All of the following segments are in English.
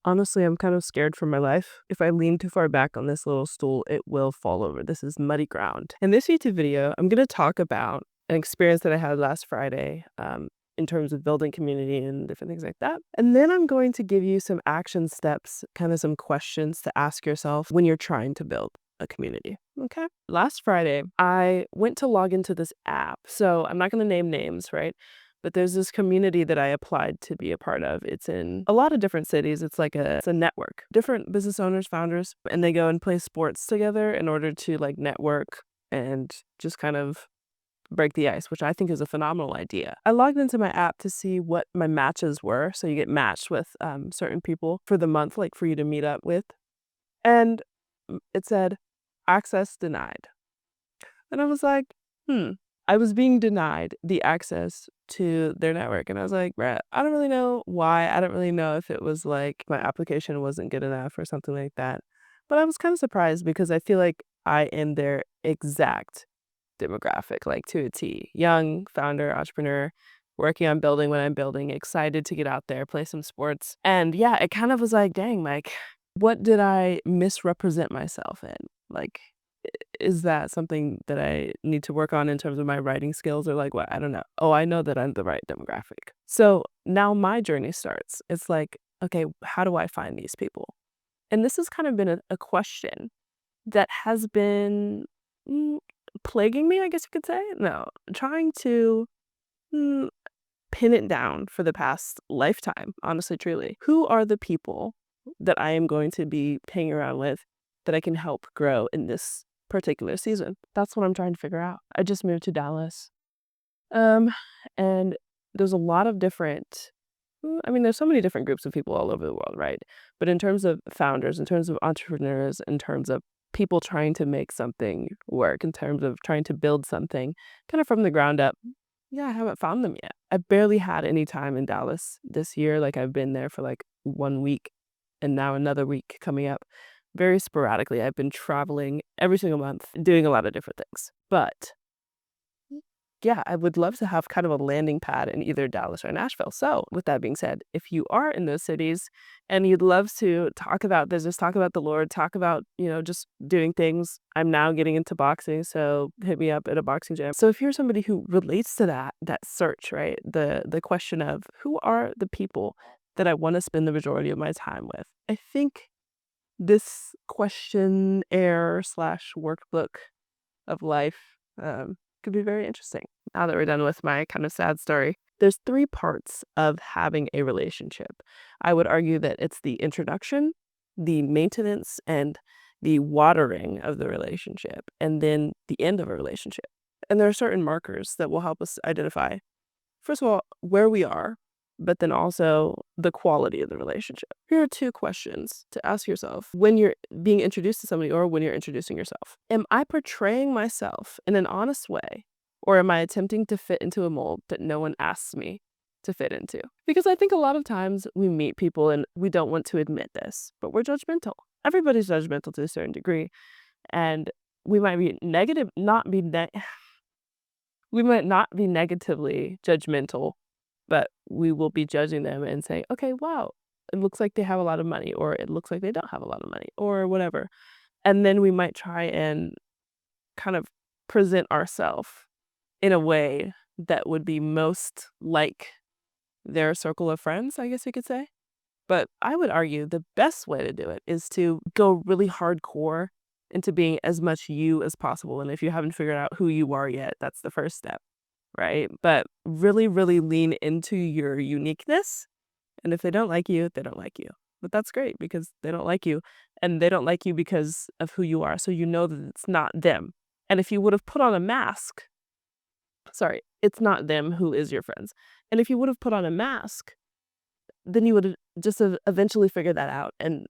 Honestly, I'm kind of scared for my life. If I lean too far back on this little stool, it will fall over. This is muddy ground. In this YouTube video, I'm going to talk about an experience that I had last Friday in terms of building community and different things like that. And then I'm going to give you some action steps, kind of some questions to ask yourself when you're trying to build a community. Okay. Last Friday, I went to log into this app. So I'm not going to name names, right? But there's this community that I applied to be a part of. It's in a lot of different cities. It's a network. Different business owners, founders, and they go and play sports together in order to like network and just kind of break the ice, which I think is a phenomenal idea. I logged into my app to see what my matches were. So you get matched with certain people for the month, like for you to meet up with. And it said, access denied. And I was like, I was being denied the access to their network. And I was like, bruh, I don't really know why. I don't really know if it was like my application wasn't good enough or something like that. But I was kind of surprised because I feel like I am their exact demographic, like to a T. Young, founder, entrepreneur, working on building what I'm building, excited to get out there, play some sports. And yeah, it kind of was like, dang, like, what did I misrepresent myself in? Like, is that something that I need to work on in terms of my writing skills or like what? I don't know. Oh, I know that I'm the right demographic. So now my journey starts. It's like, okay, how do I find these people? And this has kind of been a question that has been plaguing me, I guess you could say. No, trying to mm, pin it down for the past lifetime, honestly, truly. Who are the people that I am going to be hanging around with that I can help grow in this particular season? That's what I'm trying to figure out. I just moved to Dallas. And there's a lot of different there's so many different groups of people all over the world, right? But in terms of founders, in terms of entrepreneurs, in terms of people trying to make something work, in terms of trying to build something kind of from the ground up, yeah, I haven't found them yet. I barely had any time in Dallas this year. Like I've been there for like 1 week and now another week coming up. Very sporadically, I've been traveling every single month, doing a lot of different things. But yeah, I would love to have kind of a landing pad in either Dallas or Nashville. So with that being said, if you are in those cities and you'd love to talk about this, just talk about the Lord, talk about, just doing things. I'm now getting into boxing, so hit me up at a boxing gym. So if you're somebody who relates to that search, right? The question of who are the people that I want to spend the majority of my time with? I think this questionnaire slash workbook of life could be very interesting. Now that we're done with my kind of sad story, there's 3 parts of having a relationship. I would argue that it's the introduction, the maintenance, and the watering of the relationship, and then the end of a relationship. And there are certain markers that will help us identify, first of all, where we are, but then also the quality of the relationship. Here are 2 questions to ask yourself when you're being introduced to somebody or when you're introducing yourself. Am I portraying myself in an honest way, or am I attempting to fit into a mold that no one asks me to fit into? Because I think a lot of times we meet people and we don't want to admit this, but we're judgmental. Everybody's judgmental to a certain degree, and we might be negative, not be we might not be negatively judgmental, but we will be judging them and say, okay, wow, it looks like they have a lot of money, or it looks like they don't have a lot of money, or whatever. And then we might try and kind of present ourselves in a way that would be most like their circle of friends, I guess you could say. But I would argue the best way to do it is to go really hardcore into being as much you as possible. And if you haven't figured out who you are yet, that's the first step, right? But really, really lean into your uniqueness. And if they don't like you, they don't like you. But that's great because they don't like you. And they don't like you because of who you are. So you know that it's not them. And if you would have put on a mask, sorry, it's not them who is your friends. And if you would have put on a mask, then you would just eventually figure that out and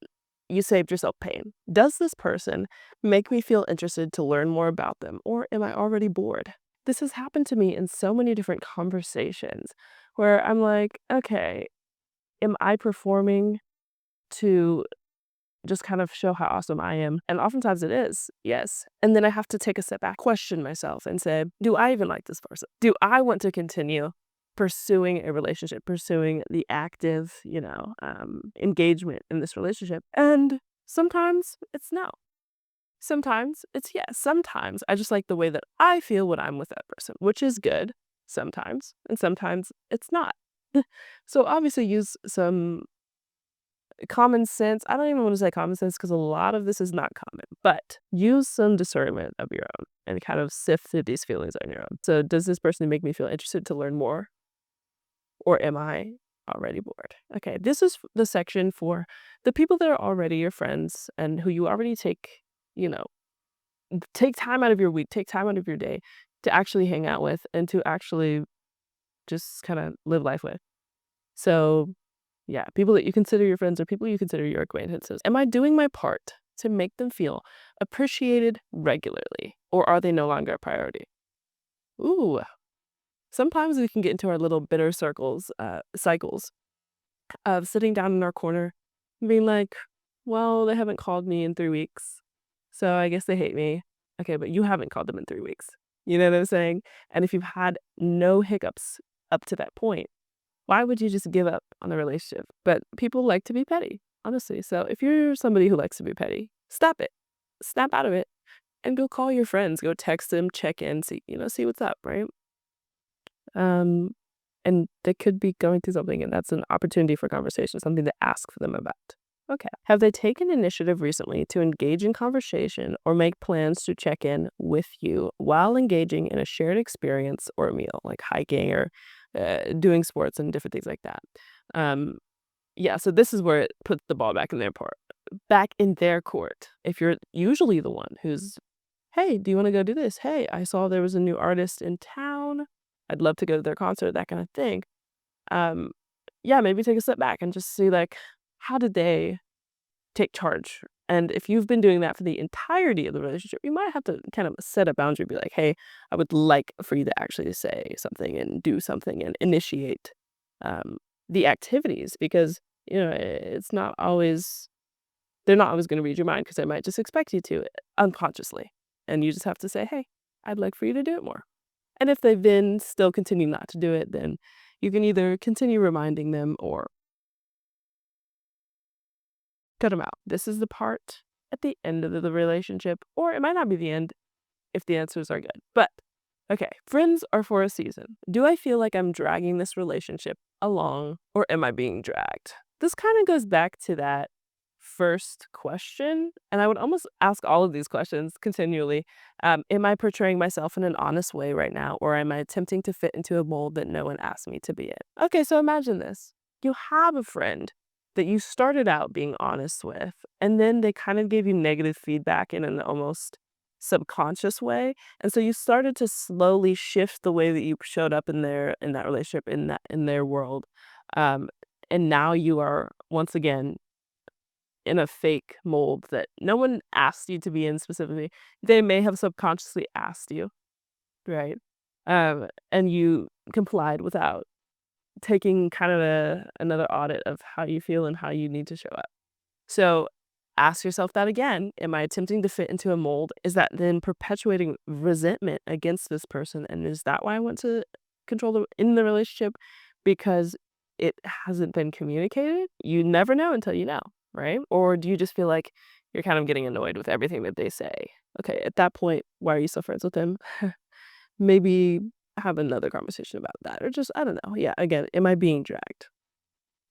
you saved yourself pain. Does this person make me feel interested to learn more about them, or am I already bored? This has happened to me in so many different conversations where I'm like, okay, am I performing to just kind of show how awesome I am? And oftentimes it is, yes. And then I have to take a step back, question myself and say, do I even like this person? Do I want to continue pursuing a relationship, pursuing the active, engagement in this relationship. And sometimes it's no. Sometimes it's yes. Sometimes I just like the way that I feel when I'm with that person, which is good sometimes, and sometimes it's not. So obviously use some common sense. I don't even want to say common sense because a lot of this is not common, but use some discernment of your own and kind of sift through these feelings on your own. So does this person make me feel interested to learn more, or am I already bored? Okay, this is the section for the people that are already your friends and who you already you know, take time out of your week, take time out of your day to actually hang out with and to actually just kind of live life with. So, yeah, people that you consider your friends or people you consider your acquaintances. Am I doing my part to make them feel appreciated regularly, or are they no longer a priority? Ooh, sometimes we can get into our little bitter cycles of sitting down in our corner and being like, well, they haven't called me in 3 weeks, so I guess they hate me. Okay, but you haven't called them in 3 weeks. You know what I'm saying? And if you've had no hiccups up to that point, why would you just give up on the relationship? But people like to be petty, honestly. So if you're somebody who likes to be petty, stop it. Snap out of it and go call your friends. Go text them, check in, see what's up, right? Um, and they could be going through something, and that's an opportunity for conversation, something to ask them about. Okay. Have they taken initiative recently to engage in conversation or make plans to check in with you while engaging in a shared experience or a meal, like hiking or doing sports and different things like that? Um, yeah, so this is where it puts the ball back in their court. If you're usually the one who's, hey, do you want to go do this? Hey, I saw there was a new artist in town. I'd love to go to their concert, that kind of thing. Um, yeah, maybe take a step back and just see, like, how did they take charge? And if you've been doing that for the entirety of the relationship, you might have to kind of set a boundary, be like, hey, I would like for you to actually say something and do something and initiate um, the activities, because, it's not always, they're not always going to read your mind because they might just expect you to unconsciously. And you just have to say, hey, I'd like for you to do it more. And if they then still continue not to do it, then you can either continue reminding them or cut them out. This is the part at the end of the relationship, or it might not be the end if the answers are good. But okay, friends are for a season. Do I feel like I'm dragging this relationship along, or am I being dragged? This kind of goes back to that first question, and I would almost ask all of these questions continually. Am I portraying myself in an honest way right now, or am I attempting to fit into a mold that no one asked me to be in? Okay, so imagine this. You have a friend that you started out being honest with, and then they kind of gave you negative feedback in an almost subconscious way. And so you started to slowly shift the way that you showed up in that relationship, in their world. Um, and now you are once again in a fake mold that no one asked you to be in specifically. They may have subconsciously asked you, right? And you complied without taking kind of another audit of how you feel and how you need to show up. So ask yourself that again. Am I attempting to fit into a mold? Is that then perpetuating resentment against this person? And is that why I want to control in the relationship? Because it hasn't been communicated? You never know until you know, right? Or do you just feel like you're kind of getting annoyed with everything that they say? Okay, at that point, why are you still friends with them? Maybe have another conversation about that. Or just, I don't know. Yeah, again, am I being dragged?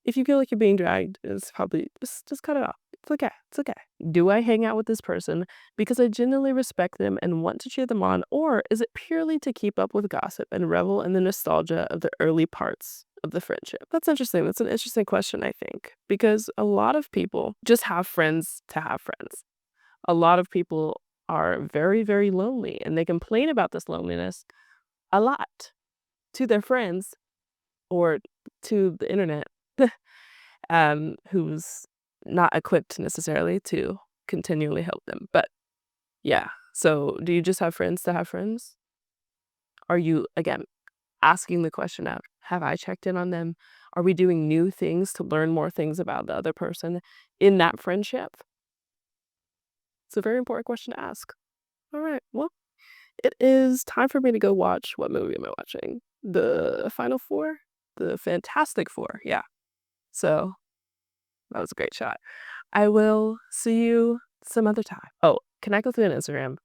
If you feel like you're being dragged, it's probably just cut it off. It's okay. It's okay. Do I hang out with this person because I genuinely respect them and want to cheer them on, or is it purely to keep up with gossip and revel in the nostalgia of the early parts of the friendship? That's interesting. That's an interesting question, I think, because a lot of people just have friends to have friends. A lot of people are very, very lonely, and they complain about this loneliness a lot to their friends or to the internet. Who's not equipped necessarily to continually help them. But yeah, so do you just have friends to have friends? Are you, again, asking the question out, have I checked in on them? Are we doing new things to learn more things about the other person in that friendship? It's a very important question to ask. All right, well, it is time for me to go watch. What movie am I watching? the Final Four? The Fantastic Four, yeah. So, that was a great shot. I will see you some other time. Oh, connect with me on Instagram.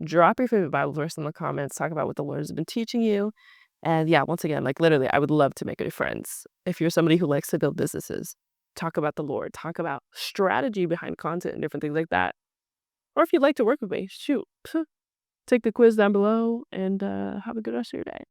Drop your favorite Bible verse in the comments, talk about what the Lord has been teaching you. And yeah, once again, like literally, I would love to make new friends. If you're somebody who likes to build businesses, talk about the Lord, talk about strategy behind content and different things like that. Or if you'd like to work with me, shoot, take the quiz down below and have a good rest of your day.